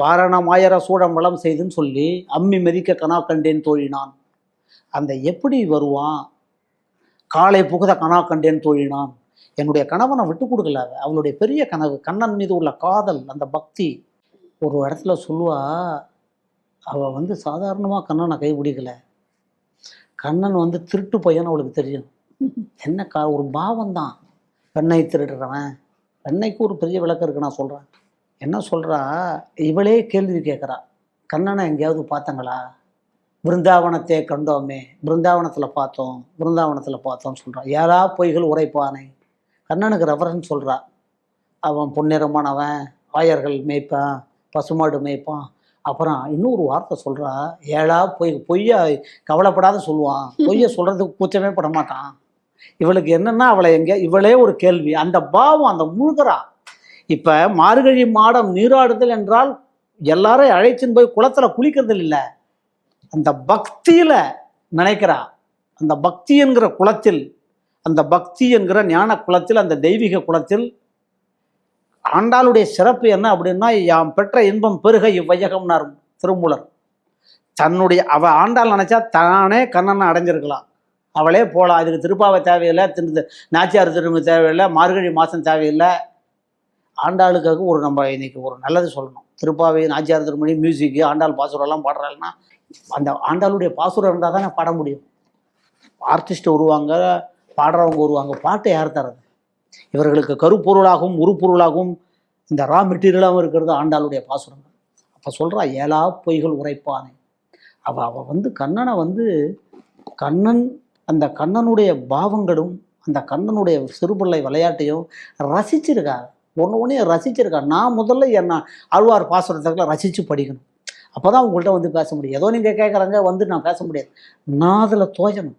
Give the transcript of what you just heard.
வாரணம் ஆயிர சூடம் வளம் செய்துன்னு சொல்லி அம்மி மதிக்க கனா கண்டேன் தோழினான். அந்த எப்படி வருவான்? காலை புகுத கனா கண்டேன் தோழினான். என்னுடைய கணவனை விட்டு கொடுக்கல. அவளுடைய பெரிய கனவு கண்ணன் மீது உள்ள காதல், அந்த பக்தி. ஒரு இடத்துல சொல்லுவா, அவள் வந்து சாதாரணமாக கண்ணனை கைப்பிடிக்கல. கண்ணன் வந்து திருட்டு பையன்னு அவளுக்கு தெரியும். என்ன ஒரு பாவம் தான். பெண்ணை திருடுறவன். பெண்ணைக்கு ஒரு பெரிய விளக்கம் இருக்கு, நான் சொல்கிறேன். என்ன சொல்கிறா, இவளே கேள்வி கேட்குறா, கண்ணனை எங்கேயாவது பார்த்தங்களா? பிருந்தாவனத்தை கண்டோமே, பிருந்தாவனத்தில் பார்த்தோம்னு சொல்கிறான். யாரா பொய்கள் உரைப்பானே. கண்ணனுக்கு ரெஃபரன்ஸ் சொல்கிறா. அவன் பொன்னிறமானவன், ஆயர்கள் மேய்ப்பான், பசுமாடு மேய்ப்பான். அப்புறம் இன்னொரு வார்த்தை சொல்கிறா, ஏழா பொய்யா கவலைப்படாத சொல்லுவான், பொய்யை சொல்கிறதுக்கு கூச்சமே பட மாட்டான். இவளுக்கு என்னென்னா அவளை இவளே ஒரு கேள்வி, அந்த பாவம், அந்த முழுகிறா. இப்போ மார்கழி மாடம் நீராடுதல் என்றால் எல்லாரும் அழைச்சின்னு போய் குளத்தில் குளிக்கிறது இல்லை, அந்த பக்தியில் நினைக்கிறா. அந்த பக்தி என்கிற குளத்தில், அந்த பக்தி என்கிற ஞான குளத்தில், அந்த தெய்வீக குளத்தில் ஆண்டாளுடைய சிறப்பு என்ன அப்படின்னா, யாம் பெற்ற இன்பம் பெருக இவ்வையகம்னார் திருமூலர். தன்னுடைய ஆண்டாள் நினைச்சா தானே கண்ணனை அடைஞ்சிருக்கலாம், அவளே போகலாம். இதுக்கு திருப்பாவை தேவையில்லை, நாச்சியார் திரும்ப தேவையில்லை, மார்கழி மாதம் தேவையில்லை. ஆண்டாளுக்காக நம்ம இன்னைக்கு ஒரு நல்லது சொல்லணும். திருப்பாவை, நாச்சியார் திருமணி, மியூசிக்கு, ஆண்டாள் பாசுரம்லாம் பாடுறாள்னா அந்த ஆண்டாளுடைய பாசுரம் இருந்தால் தானே பாட முடியும். ஆர்டிஸ்ட் வருவாங்க, பாடுறவங்க வருவாங்க, பாட்டை யார் தரது? இவர்களுக்கு கருப்பொருளாகவும் உருப்பொருளாகவும் இந்த ரா மெட்டீரியலாகவும் இருக்கிறது ஆண்டாளுடைய பாசுரங்கள். அப்போ சொல்கிறா, ஏழா பொய்கள் உரைப்பானே. அவள் வந்து கண்ணனை வந்து கண்ணன், அந்த கண்ணனுடைய பாவங்களும் அந்த கண்ணனுடைய சிறுபிள்ளை விளையாட்டையும் ரசிச்சிருக்கா. ஒன்றையும் ரசிச்சிருக்கா. நான் முதல்ல என்ன ஆழ்வார் பாசுரத்துக்குள்ள ரசித்து படிக்கணும். அப்போ தான் உங்கள்கிட்ட வந்து பேச முடியும். ஏதோ நீங்கள் கேட்குறாங்க வந்து நான் பேச முடியாது. நான் அதில் தோயணும்.